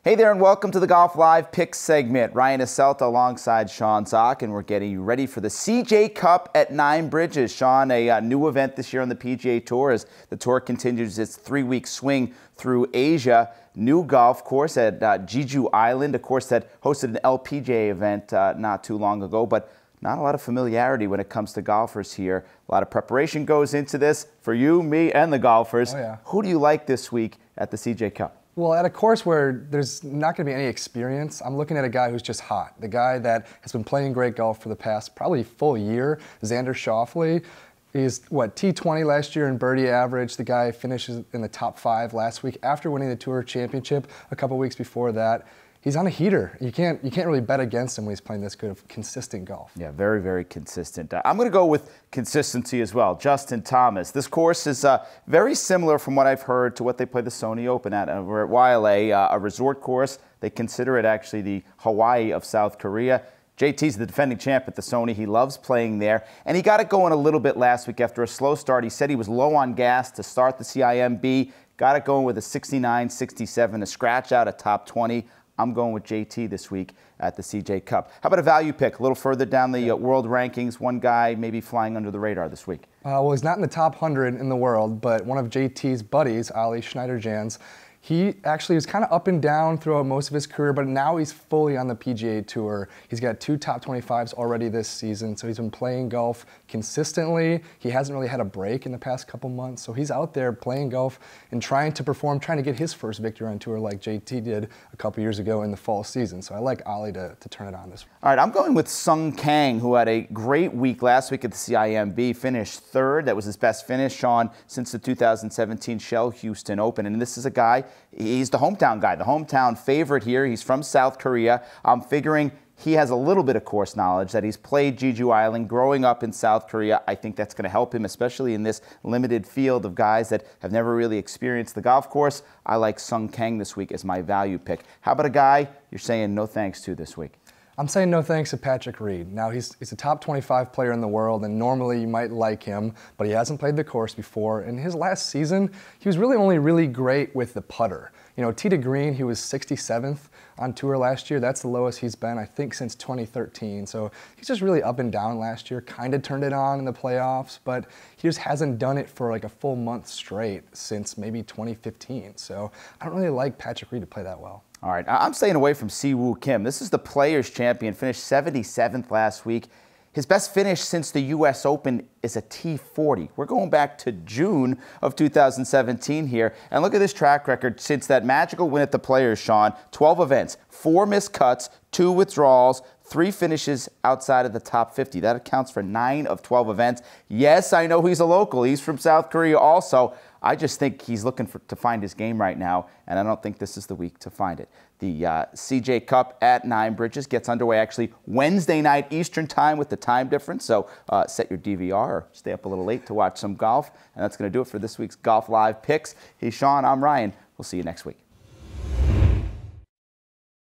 Hey there and welcome to the Golf Live Picks segment. Ryan Asselta alongside Sean Zak, and we're getting you ready for the CJ Cup at Nine Bridges. Sean, a new event this year on the PGA Tour as the tour continues its 3-week swing through Asia. New golf course at Jeju Island, a course that hosted an LPGA event not too long ago, but not a lot of familiarity when it comes to golfers here. A lot of preparation goes into this for you, me, and the golfers. Oh, yeah. Who do you like this week at the CJ Cup? Well, at a course where there's not going to be any experience, I'm looking at a guy who's just hot. The guy that has been playing great golf for the past probably full year, Xander Schauffele. He's, T20 last year in birdie average. The guy finishes in the top 5 last week after winning the Tour Championship a couple weeks before that. He's on a heater. You can't really bet against him when he's playing this good of consistent golf. Yeah, very, very consistent. I'm going to go with consistency as well. Justin Thomas. This course is very similar from what I've heard to what they play the Sony Open at. We're at Wailea, a resort course. They consider it actually the Hawaii of South Korea. JT's the defending champ at the Sony. He loves playing there. And he got it going a little bit last week after a slow start. He said he was low on gas to start the CIMB. Got it going with a 69, 67, a scratch out, a top 20. I'm going with JT this week at the CJ Cup. How about a value pick? A little further down the world rankings, one guy maybe flying under the radar this week. Well, he's not in the top 100 in the world, but one of JT's buddies, Ali Schneider-Jans, he actually was kind of up and down throughout most of his career, but now he's fully on the PGA Tour. He's got 2 top 25s already this season, so he's been playing golf consistently. He hasn't really had a break in the past couple months, so he's out there playing golf and trying to perform, trying to get his first victory on tour like JT did a couple years ago in the fall season. So I like Ali to turn it on this week. All right, I'm going with Kang, who had a great week last week at the CIMB, finished 3rd. That was his best finish, Sean, since the 2017 Shell Houston Open. And this is a guy, he's the hometown guy, the hometown favorite here. He's from South Korea. I'm figuring he has a little bit of course knowledge, that he's played Jeju Island growing up in South Korea. I think that's going to help him, especially in this limited field of guys that have never really experienced the golf course. I like Kang this week as my value pick. How about a guy you're saying no thanks to this week? I'm saying no thanks to Patrick Reed. Now, he's a top 25 player in the world, and normally you might like him, but he hasn't played the course before. In his last season, he was really only really great with the putter. You know, tee to green, he was 67th on tour last year. That's the lowest he's been, I think, since 2013. So he's just really up and down last year. Kind of turned it on in the playoffs, but he just hasn't done it for like a full month straight since maybe 2015. So I don't really like Patrick Reed to play that well. All right, I'm staying away from Siwoo Kim. This is the Players Champion, finished 77th last week. His best finish since the U.S. Open is a T40. We're going back to June of 2017 here. And look at this track record since that magical win at the Players, Sean. 12 events, 4 missed cuts, 2 withdrawals, 3 finishes outside of the top 50. That accounts for 9 of 12 events. Yes, I know he's a local. He's from South Korea also. I just think he's looking to find his game right now, and I don't think this is the week to find it. The CJ Cup at Nine Bridges gets underway actually Wednesday night Eastern time with the time difference, so set your DVR or stay up a little late to watch some golf, and that's going to do it for this week's Golf Live Picks. He's Sean, I'm Ryan. We'll see you next week.